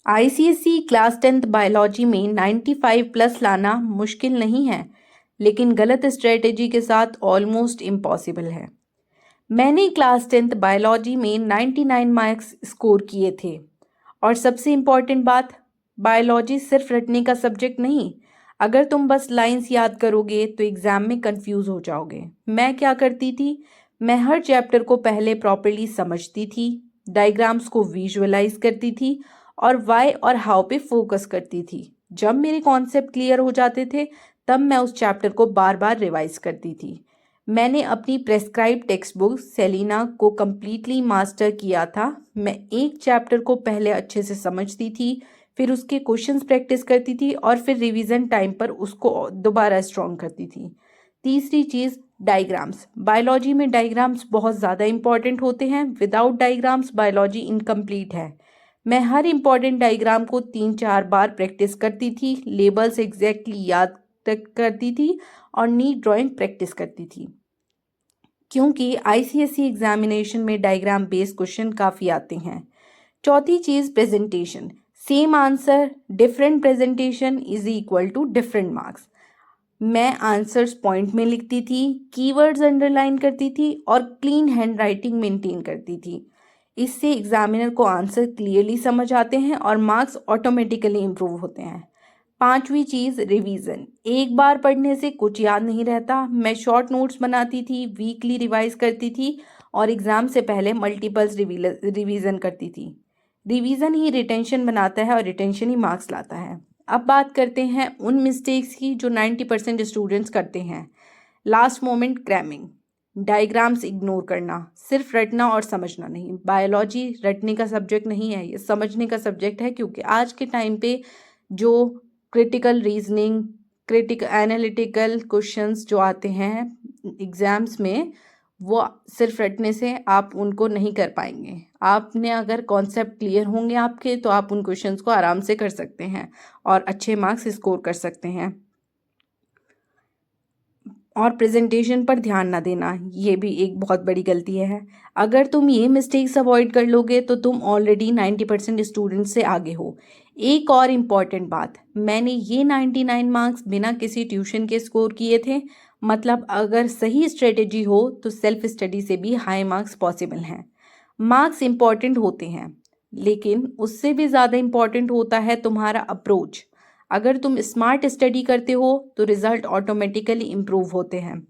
ICSE class 10th biology में 95 plus लाना मुश्किल नहीं है, लेकिन गलत स्ट्रेटेजी के साथ ऑलमोस्ट इम्पॉसिबल है। मैंने क्लास 10th बायोलॉजी में 99 मार्क्स स्कोर किए थे। और सबसे इम्पॉर्टेंट बात, बायोलॉजी सिर्फ रटने का सब्जेक्ट नहीं। अगर तुम बस लाइंस याद करोगे तो एग्जाम में कंफ्यूज हो जाओगे। मैं क्या करती थी, मैं हर चैप्टर को पहले प्रॉपर्ली समझती थी, डायग्राम्स को विजुअलाइज करती थी और वाई और हाउ पे फोकस करती थी। जब मेरे कॉन्सेप्ट क्लियर हो जाते थे तब मैं उस चैप्टर को बार बार रिवाइज करती थी। मैंने अपनी प्रेस्क्राइब टेक्स्ट बुक सेलिना को कम्प्लीटली मास्टर किया था। मैं एक चैप्टर को पहले अच्छे से समझती थी, फिर उसके क्वेश्चंस प्रैक्टिस करती थी और फिर रिवीजन टाइम पर उसको दोबारा स्ट्रॉन्ग करती थी। तीसरी चीज़, डायग्राम्स। बायोलॉजी में डायग्राम्स बहुत ज़्यादा इंपॉर्टेंट होते हैं। विदाउट डायग्राम्स बायोलॉजी इनकम्प्लीट है। मैं हर इंपॉर्टेंट डायग्राम को 3-4 बार प्रैक्टिस करती थी, लेबल्स एग्जैक्टली याद करती थी और नीट ड्राइंग प्रैक्टिस करती थी, क्योंकि आईसीएसई एग्जामिनेशन में डायग्राम बेस्ड क्वेश्चन काफ़ी आते हैं। चौथी चीज़, presentation. Same answer different presentation is equal to different marks. मैं आंसर्स पॉइंट में लिखती थी, कीवर्ड्स अंडरलाइन करती थी और क्लीन हैंड राइटिंग मेंटेन करती थी। इससे एग्जामिनर को आंसर क्लियरली समझ आते हैं और मार्क्स ऑटोमेटिकली इम्प्रूव होते हैं। पांचवी चीज़, रिवीजन। एक बार पढ़ने से कुछ याद नहीं रहता। मैं शॉर्ट नोट्स बनाती थी, वीकली रिवाइज करती थी और एग्ज़ाम से पहले मल्टीपल्स रिवीजन करती थी। रिवीजन ही रिटेंशन बनाता है और रिटेंशन ही मार्क्स लाता है। अब बात करते हैं उन मिस्टेक्स की जो 90% स्टूडेंट्स करते हैं। Last moment cramming, diagrams ignore करना, सिर्फ रटना और समझना नहीं। बायोलॉजी रटने का सब्जेक्ट नहीं है, ये समझने का सब्जेक्ट है, क्योंकि आज के टाइम पे जो critical reasoning, critical analytical questions जो आते हैं एग्जाम्स में, वो सिर्फ रटने से आप उनको नहीं कर पाएंगे। आपने अगर कॉन्सेप्ट क्लियर होंगे आपके, तो आप उन क्वेश्चंस को आराम से कर सकते हैं और अच्छे मार्क्स स्कोर कर सकते हैं। और प्रेजेंटेशन पर ध्यान ना देना, ये भी एक बहुत बड़ी गलती है। अगर तुम ये मिस्टेक्स अवॉइड कर लोगे तो तुम ऑलरेडी 90% स्टूडेंट से आगे हो। एक और इम्पॉर्टेंट बात, मैंने ये 99 मार्क्स बिना किसी ट्यूशन के स्कोर किए थे। मतलब अगर सही स्ट्रेटेजी हो तो सेल्फ स्टडी से भी हाई मार्क्स पॉसिबल हैं। मार्क्स इम्पॉर्टेंट होते हैं, लेकिन उससे भी ज़्यादा इम्पॉर्टेंट होता है तुम्हारा अप्रोच। अगर तुम स्मार्ट स्टडी करते हो तो रिजल्ट ऑटोमेटिकली इम्प्रूव होते हैं।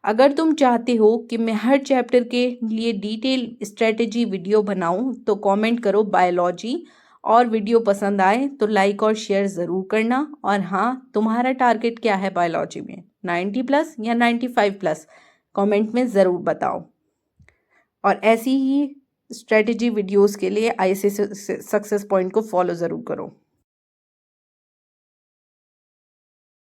अगर तुम चाहते हो कि मैं हर चैप्टर के लिए डिटेल स्ट्रेटेजी वीडियो बनाऊं तो कमेंट करो बायोलॉजी, और वीडियो पसंद आए तो लाइक और शेयर ज़रूर करना। और हाँ, तुम्हारा टारगेट क्या है बायोलॉजी में, 90 प्लस या 95 प्लस? कमेंट में ज़रूर बताओ। और ऐसी ही स्ट्रेटेजी वीडियोस के लिए आईसीएसई सक्सेस पॉइंट को फॉलो ज़रूर करो।